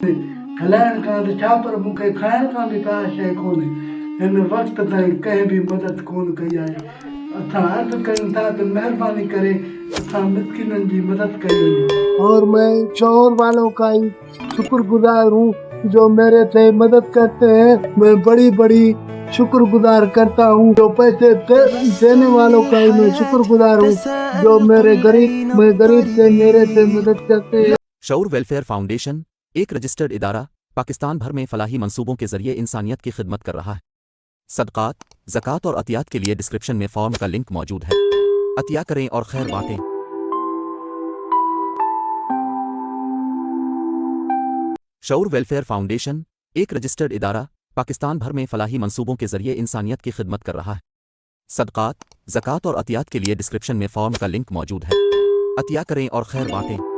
हलाइण खां त छा, पर मूंखे खाइण खां बि का शइ कोन्हे। हिन वक़्त ताईं कंहिं बि मदद कोन कई आहे। असां अर्ज़ु कयूं था त महिरबानी करे असां मिस्किननि जी मदद कई वञे। और मैं शौर वालों का ही शुक्रगुजार हूँ जो मेरे से मदद करते हैं। मैं बड़ी बड़ी शुक्रगुजार करता हूँ। जो पैसे देने वालों का ही मैं शुक्रगुजार हूँ जो मैं गरीब से मेरे से मदद करते हैं। शऊर वेलफेयर फाउंडेशन एक रजिस्टर्ड इदारा पाकिस्तान भर में फलाही मंसूबों के जरिए इंसानियत की खिदमत कर रहा है। सदकात, ज़कात और अतियात के लिए डिस्क्रिप्शन में फॉर्म का लिंक मौजूद है। अतिया करें और खैर बांटें। शऊर वेलफेयर फाउंडेशन एक रजिस्टर्ड इदारा पाकिस्तान भर में फलाही मंसूबों के जरिए इंसानियत की खिदमत कर रहा है। सदकात, ज़कात और अतियात के लिए डिस्क्रिप्शन में फॉर्म का लिंक मौजूद है। अतिया करें और खैर बांटें।